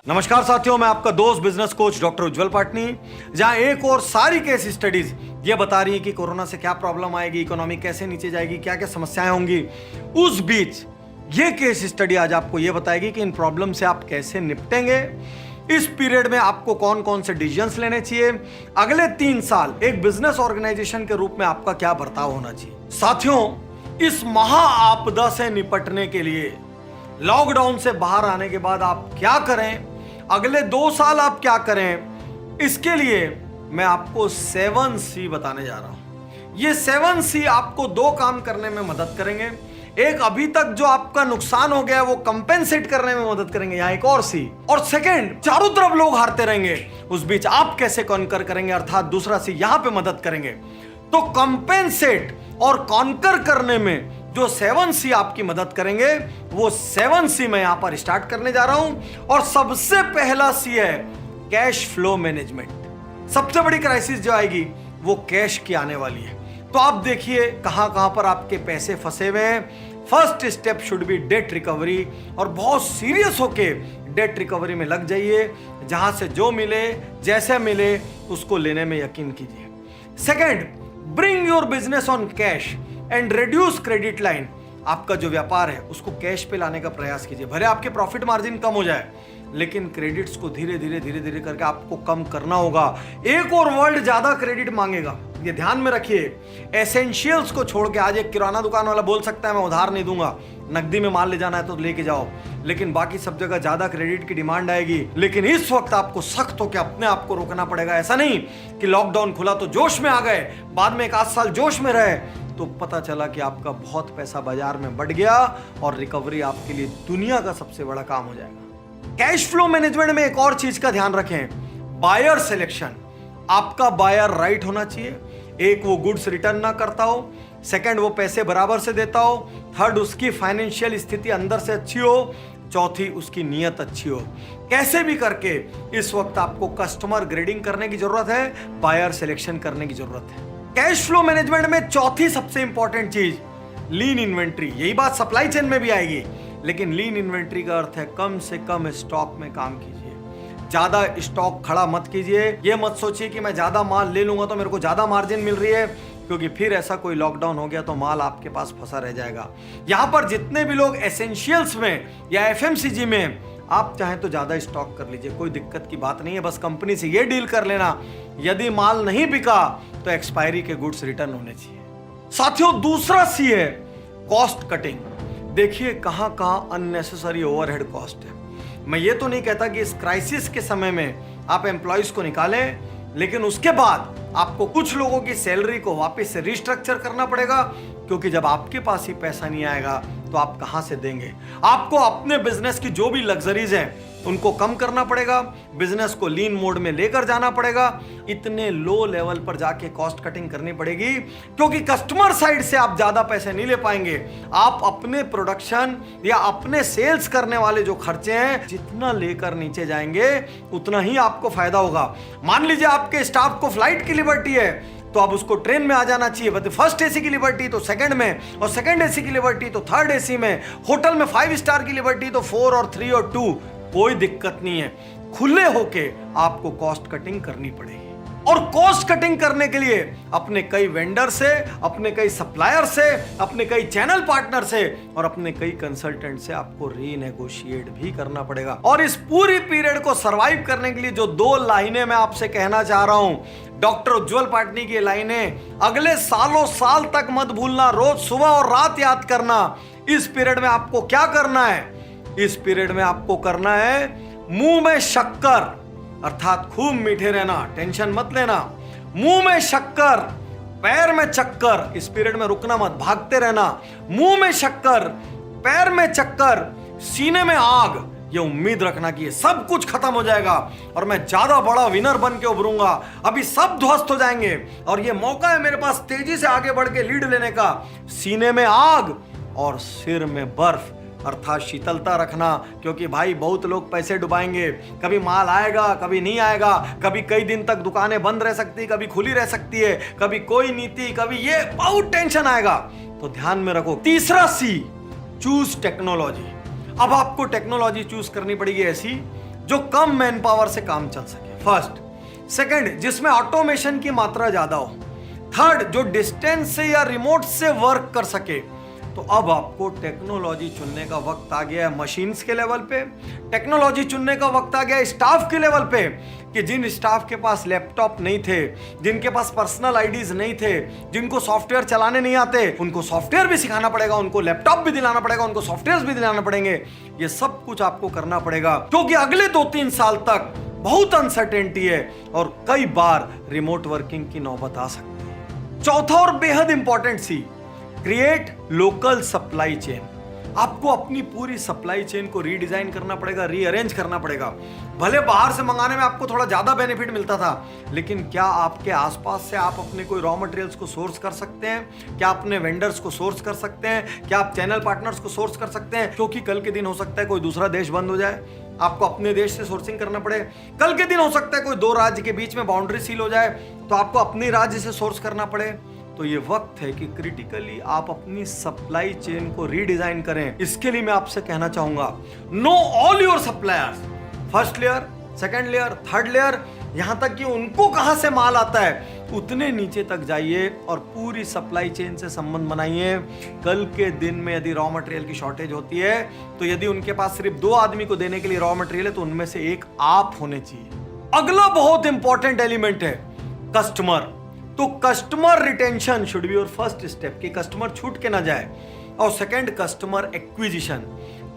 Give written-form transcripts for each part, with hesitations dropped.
नमस्कार साथियों, मैं आपका दोस्त बिजनेस कोच डॉक्टर उज्जवल पाटनी। जहां एक और सारी केस स्टडीज ये बता रही है कि कोरोना से क्या प्रॉब्लम आएगी, इकोनॉमी कैसे नीचे जाएगी, क्या क्या समस्याएं होंगी। उस बीच ये केस स्टडी आज आपको ये बताएगी कि इन प्रॉब्लम से आप कैसे निपटेंगे। इस पीरियड में आपको कौन कौन से डिसीजंस लेने चाहिए, अगले 3 साल एक बिजनेस ऑर्गेनाइजेशन के रूप में आपका क्या बर्ताव होना चाहिए। साथियों, इस महा आपदा से निपटने के लिए लॉकडाउन से बाहर आने के बाद आप क्या करें, अगले 2 साल आप क्या करें, इसके लिए मैं आपको 7C बताने जा रहा हूं। ये 7C आपको 2 काम करने में मदद करेंगे। एक, अभी तक जो आपका नुकसान हो गया है वो कंपेंसेट करने में मदद करेंगे, यहां एक और सी। और सेकंड, चारों तरफ लोग हारते रहेंगे, उस बीच आप कैसे कॉन्कर करेंगे, अर्थात दूसरा सी यहां पे मदद करेंगे। तो कंपेंसेट और कॉन्कर करने में जो 7C आपकी मदद करेंगे, वो 7C मैं यहां पर स्टार्ट करने जा रहा हूं। और सबसे पहला C है कैश फ्लो मैनेजमेंट। सबसे बड़ी क्राइसिस जो आएगी वो कैश की आने वाली है। तो आप देखिए कहां कहां पर आपके पैसे फंसे हुए हैं। First step should be date recovery, और बहुत सीरियस होके डेट रिकवरी में लग जाइए। जहां से जो मिले, जैसे मिले, उसको लेने में यकीन कीजिए। Second, bring your business on cash and reduce credit line. आपका जो व्यापार है उसको कैश पे लाने का प्रयास कीजिए। भले आपके प्रॉफिट मार्जिन कम हो जाए, लेकिन क्रेडिट्स को धीरे धीरे करके आपको कम करना होगा। एक और वर्ल्ड ज्यादा क्रेडिट मांगेगा, ये ध्यान में रखिए। एसेंशियल्स को छोड़ के, आज एक किराना दुकान वाला बोल सकता है मैं उधार नहीं दूंगा, नकदी में माल ले जाना है तो लेके जाओ, लेकिन बाकी सब जगह ज्यादा क्रेडिट की डिमांड आएगी। लेकिन इस वक्त आपको सख्त होकर अपने आप को रोकना पड़ेगा। ऐसा नहीं कि लॉकडाउन खुला तो जोश में आ गए, बाद में 1 आध साल जोश में रहे तो पता चला कि आपका बहुत पैसा बाजार में बढ़ गया और रिकवरी आपके लिए दुनिया का सबसे बड़ा काम हो जाएगा। कैश फ्लो मैनेजमेंट में एक और चीज का ध्यान रखें, बायर सिलेक्शन। आपका बायर राइट होना चाहिए। एक, वो गुड्स रिटर्न ना करता हो। सेकंड, वो पैसे बराबर से देता हो। थर्ड, उसकी फाइनेंशियल स्थिति अंदर से अच्छी हो। चौथी, उसकी नीयत अच्छी हो। कैसे भी करके इस वक्त आपको कस्टमर ग्रेडिंग करने की जरूरत है, बायर सिलेक्शन करने की जरूरत है। कैश फ्लो मैनेजमेंट में चौथी सबसे इंपॉर्टेंट चीज लीन इन्वेंट्री। यही बात सप्लाई चेन में भी आएगी, लेकिन लीन इन्वेंट्री का अर्थ है कम से कम स्टॉक में काम कीजिए। ज्यादा स्टॉक खड़ा मत कीजिए। ये मत सोचिए कि मैं ज्यादा माल ले लूंगा तो मेरे को ज्यादा मार्जिन मिल रही है, क्योंकि फिर ऐसा कोई लॉकडाउन हो गया तो माल आपके पास फंसा रह जाएगा। यहां पर जितने भी लोग एसेंशियल्स में या FMCG में, आप चाहें तो ज्यादा स्टॉक कर लीजिए, कोई दिक्कत की बात नहीं है। बस कंपनी से ये डील कर लेना, यदि माल नहीं बिका तो एक्सपायरी के गुड्स रिटर्न होने चाहिए। साथियों, दूसरा C है कॉस्ट कटिंग। देखिए कहां कहां अननेसेसरी ओवरहेड कॉस्ट है। मैं ये तो नहीं कहता कि इस क्राइसिस के समय में आप एम्प्लॉइज को निकालें, लेकिन उसके बाद आपको कुछ लोगों की सैलरी को वापस से रिस्ट्रक्चर करना पड़ेगा, क्योंकि जब आपके पास ही पैसा नहीं आएगा तो आप कहां से देंगे। आपको अपने बिजनेस की जो भी लग्जरीज हैं उनको कम करना पड़ेगा, बिजनेस को लीन मोड में लेकर जाना पड़ेगा। इतने लो लेवल पर जाके कॉस्ट कटिंग करनी पड़ेगी, क्योंकि कस्टमर साइड से आप ज्यादा पैसे नहीं ले पाएंगे। आप अपने प्रोडक्शन या अपने सेल्स करने वाले जो खर्चे हैं, जितना लेकर नीचे जाएंगे उतना ही आपको फायदा होगा। मान लीजिए आपके स्टाफ को फ्लाइट की लिबर्टी है, तो अब उसको ट्रेन में आ जाना चाहिए। बट फर्स्ट AC की लिबर्टी तो सेकंड में, और सेकंड AC की लिबर्टी तो थर्ड AC में, होटल में 5 स्टार की लिबर्टी तो 4 और 3 और 2। कोई दिक्कत नहीं है, खुले होके आपको कॉस्ट कटिंग करनी पड़ेगी। और कॉस्ट कटिंग करने के लिए अपने कई वेंडर से, अपने कई सप्लायर से, अपने कई चैनल पार्टनर से और अपने कई कंसल्टेंट से आपको रीनेगोशिएट भी करना पड़ेगा। और इस पूरी पीरियड को सरवाइव करने के लिए जो 2 लाइनें मैं आपसे कहना चाह रहा हूं, डॉक्टर उज्जवल पाटनी की लाइनें अगले सालों साल तक मत भूलना, रोज सुबह और रात याद करना। इस पीरियड में आपको क्या करना है? इस पीरियड में आपको करना है मुंह में शक्कर, अर्थात खूब मीठे रहना, टेंशन मत लेना। मुंह में शक्कर, पैर में चक्कर। इस पीरियड में रुकना मत, भागते रहना। मुंह में शक्कर, पैर में चक्कर, सीने में आग। ये उम्मीद रखना कि ये सब कुछ खत्म हो जाएगा और मैं ज्यादा बड़ा विनर बन के उभरूंगा। अभी सब ध्वस्त हो जाएंगे और ये मौका है मेरे पास तेजी से आगे बढ़ के लीड लेने का। सीने में आग और सिर में बर्फ, अर्थात शीतलता रखना, क्योंकि भाई बहुत लोग पैसे डुबाएंगे। कभी माल आएगा, कभी नहीं आएगा, कभी कई दिन तक दुकानें बंद रह सकती, कभी खुली रह सकती है, कभी कोई नीति, कभी ये, बहुत टेंशन आएगा। तो ध्यान में रखो। तीसरा C, चूज टेक्नोलॉजी। अब आपको टेक्नोलॉजी चूज करनी पड़ेगी ऐसी जो कम मैन पावर से काम चल सके, फर्स्ट। सेकंड, जिसमें ऑटोमेशन की मात्रा ज्यादा हो। थर्ड, जो डिस्टेंस से या रिमोट से वर्क कर सके। तो अब आपको टेक्नोलॉजी चुनने का वक्त आ गया है मशीन्स के लेवल पे, टेक्नोलॉजी चुनने का वक्त आ गया है स्टाफ के लेवल पे, कि जिन स्टाफ के पास लैपटॉप नहीं थे, जिनके पास पर्सनल आईडीज नहीं थे, जिनको सॉफ्टवेयर चलाने नहीं आते, उनको सॉफ्टवेयर भी सिखाना पड़ेगा, उनको लैपटॉप भी दिलाना पड़ेगा, उनको सॉफ्टवेयर भी दिलाना पड़ेंगे। ये सब कुछ आपको करना पड़ेगा, क्योंकि अगले 2-3 साल तक बहुत अनसर्टेनिटी है और कई बार रिमोट वर्किंग की नौबत आ सकती है। चौथा और बेहद इंपॉर्टेंट सी, क्रिएट लोकल सप्लाई चेन। आपको अपनी पूरी सप्लाई चेन को रीडिजाइन करना पड़ेगा, रीअरेंज करना पड़ेगा। भले बाहर से मंगाने में आपको थोड़ा ज्यादा बेनिफिट मिलता था, लेकिन क्या आपके आसपास से आप अपने कोई रॉ मटेरियल्स को सोर्स कर सकते हैं? क्या अपने वेंडर्स को सोर्स कर सकते हैं? क्या आप चैनल पार्टनर्स को सोर्स कर सकते हैं? क्योंकि कल के दिन हो सकता है कोई दूसरा देश बंद हो जाए, आपको अपने देश से सोर्सिंग करना पड़े। कल के दिन हो सकता है कोई 2 राज्य के बीच में बाउंड्री सील हो जाए, तो आपको अपने राज्य से सोर्स करना पड़े। तो ये वक्त है कि क्रिटिकली आप अपनी सप्लाई चेन को रीडिजाइन करें। इसके लिए मैं आपसे कहना चाहूंगा, know all your suppliers, first layer, second layer, third layer, यहां तक कि उनको कहां से माल आता है उतने नीचे तक जाइए और पूरी सप्लाई चेन से संबंध बनाइए। कल के दिन में यदि रॉ मटेरियल की शॉर्टेज होती है, तो यदि उनके पास सिर्फ 2 आदमी को देने के लिए रॉ मटेरियल है, तो उनमें से एक आप होने चाहिए। अगला बहुत इंपॉर्टेंट एलिमेंट है कस्टमर। तो customer retention should be your first step, कि कस्टमर छूट के ना जाए। और second, customer acquisition.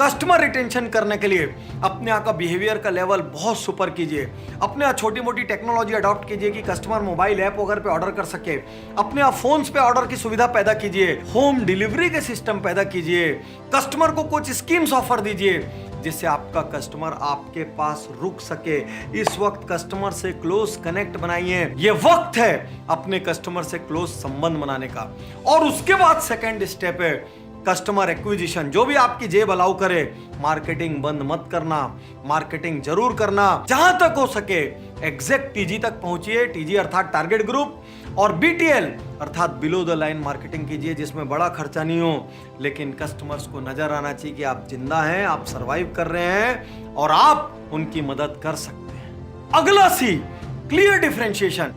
Customer retention करने के लिए अपने यहाँ का बिहेवियर का लेवल बहुत सुपर कीजिए। अपने यहाँ छोटी मोटी टेक्नोलॉजी अडॉप्ट कीजिए कि कस्टमर मोबाइल ऐप वगैरह पे ऑर्डर कर सके। अपने यहाँ फोन्स पे ऑर्डर की सुविधा पैदा कीजिए, होम डिलीवरी के सिस्टम पैदा कीजिए, कस्टमर को कुछ स्कीम्स ऑफर दीजिए जिससे आपका कस्टमर आपके पास रुक सके। इस वक्त कस्टमर से क्लोज कनेक्ट बनाइए। ये वक्त है अपने कस्टमर से क्लोज संबंध बनाने का। और उसके बाद सेकंड स्टेप है कस्टमर एक्विजिशन। जो भी आपकी जेब अलाउ करे, मार्केटिंग बंद मत करना, मार्केटिंग जरूर करना। जहां तक हो सके एग्जैक्ट टीजी तक पहुंचिए, टीजी अर्थात टारगेट ग्रुप, और बीटीएल अर्थात बिलो द लाइन मार्केटिंग कीजिए, जिसमें बड़ा खर्चा नहीं हो, लेकिन कस्टमर्स को नजर आना चाहिए कि आप जिंदा हैं, आप सरवाइव कर रहे हैं और आप उनकी मदद कर सकते हैं। अगला सी, क्लियर डिफरेंशिएशन।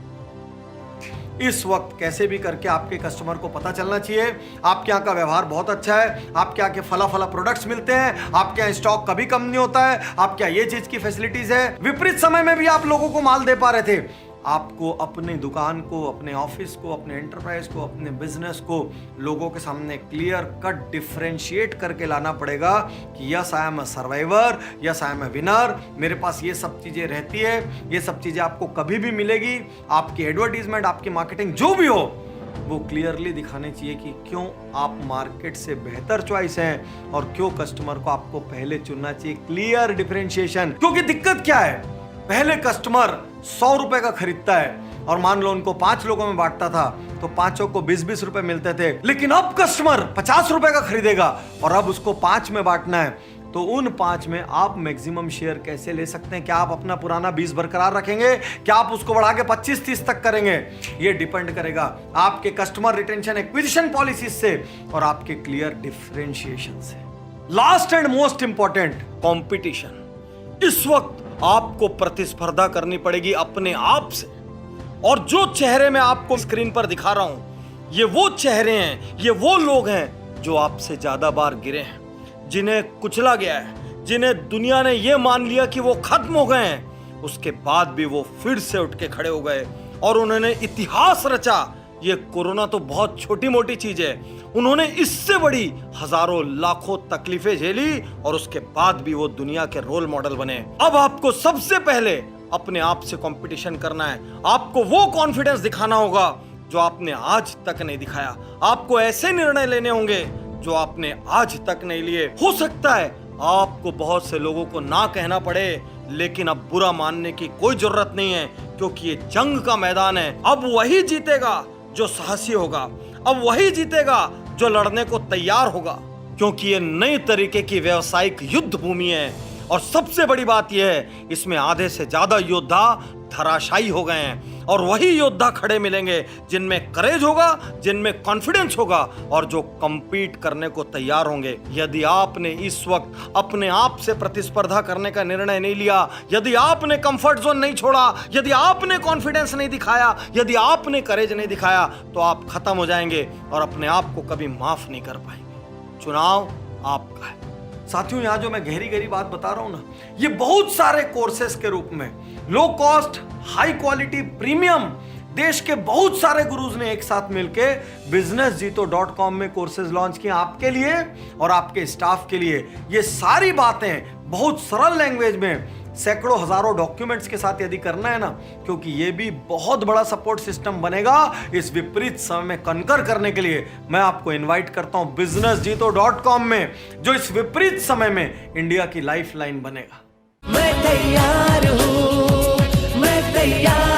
इस वक्त कैसे भी करके आपके कस्टमर को पता चलना चाहिए आपके यहाँ का व्यवहार बहुत अच्छा है, आपके यहाँ के फला प्रोडक्ट्स मिलते हैं, आपके यहाँ स्टॉक कभी कम नहीं होता है, आपके यहाँ ये चीज की फैसिलिटीज है। विपरीत समय में भी आप लोगों को माल दे पा रहे थे। आपको अपनी दुकान को, अपने ऑफिस को, अपने एंटरप्राइज को, अपने बिजनेस को लोगों के सामने क्लियर कट डिफरेंशिएट करके लाना पड़ेगा कि yes I am a survivor, yes I am a winner, मेरे पास ये सब चीजें रहती है, ये सब चीजें आपको कभी भी मिलेगी। आपकी एडवर्टीजमेंट, आपकी मार्केटिंग जो भी हो, वो क्लियरली दिखाने चाहिए कि क्यों आप मार्केट से बेहतर चॉइस हैं और क्यों कस्टमर को आपको पहले चुनना चाहिए। Clear differentiation. क्योंकि दिक्कत क्या है, पहले कस्टमर 100 रुपए का खरीदता है और मान लो उनको 5 लोगों में बांटता था तो 5 को 20-20 रुपए मिलते थे, लेकिन अब कस्टमर 50 रुपए का खरीदेगा और अब उसको 5 में बांटना है, तो उन 5 में आप मैक्सिमम शेयर कैसे ले सकते हैं? क्या आप अपना पुराना 20 बरकरार रखेंगे? क्या आप उसको बढ़ा के 25-30 तक करेंगे? ये डिपेंड करेगा आपके कस्टमर रिटेंशन एक्विजिशन पॉलिसीज से और आपके क्लियर डिफरेंशिएशन से। Last and most important, competition. इस वक्त आपको प्रतिस्पर्धा करनी पड़ेगी अपने आप से। और जो चेहरे मैं आपको स्क्रीन पर दिखा रहा हूं, ये वो चेहरे हैं, ये वो लोग हैं जो आपसे ज्यादा बार गिरे हैं, जिन्हें कुचला गया है, जिन्हें दुनिया ने ये मान लिया कि वो खत्म हो गए हैं, उसके बाद भी वो फिर से उठ के खड़े हो गए और उन्होंने इतिहास रचा। ये कोरोना तो बहुत छोटी मोटी चीज है, उन्होंने इससे बड़ी हजारों लाखों तकलीफें झेली और उसके बाद भी वो दुनिया के रोल मॉडल बने। अब आपको सबसे पहले अपने आप से कंपटीशन करना है। आपको वो कॉन्फिडेंस दिखाना होगा जो आपने आज तक नहीं दिखाया। आपको ऐसे निर्णय लेने होंगे जो आपने आज तक नहीं लिए। हो सकता है आपको बहुत से लोगों को ना कहना पड़े, लेकिन अब बुरा मानने की कोई जरूरत नहीं है, क्योंकि ये जंग का मैदान है। अब वही जीतेगा जो साहसी होगा, अब वही जीतेगा जो लड़ने को तैयार होगा, क्योंकि ये नए तरीके की व्यावसायिक युद्ध भूमि है। और सबसे बड़ी बात यह है, इसमें आधे से ज्यादा योद्धा धराशायी हो गए हैं और वही योद्धा खड़े मिलेंगे जिनमें करेज होगा, जिनमें कॉन्फिडेंस होगा और जो कंपीट करने को तैयार होंगे। यदि आपने इस वक्त अपने आप से प्रतिस्पर्धा करने का निर्णय नहीं लिया, यदि आपने कंफर्ट जोन नहीं छोड़ा, यदि आपने कॉन्फिडेंस नहीं दिखाया, यदि आपने करेज नहीं दिखाया, तो आप खत्म हो जाएंगे और अपने आप को कभी माफ नहीं कर पाएंगे। चुनाव आपका है। साथियों, यहां जो मैं गहरी गहरी बात बता रहा हूं ना, ये बहुत सारे कोर्सेस के रूप में low cost, high quality, premium, देश के बहुत सारे गुरुज ने एक साथ मिलके businessjito.com में कोर्सेज लॉन्च किए आपके लिए और आपके स्टाफ के लिए। ये सारी बातें बहुत सरल लैंग्वेज में सैकड़ों हजारों डॉक्यूमेंट्स के साथ यदि करना है ना, क्योंकि ये भी बहुत बड़ा सपोर्ट सिस्टम बनेगा इस विपरीत समय में कनकर करने के लिए, मैं आपको इनवाइट करता हूं businessjito.com में, जो इस विपरीत समय में इंडिया की लाइफलाइन बनेगा। मैं तैयार हूं, मैं तैयार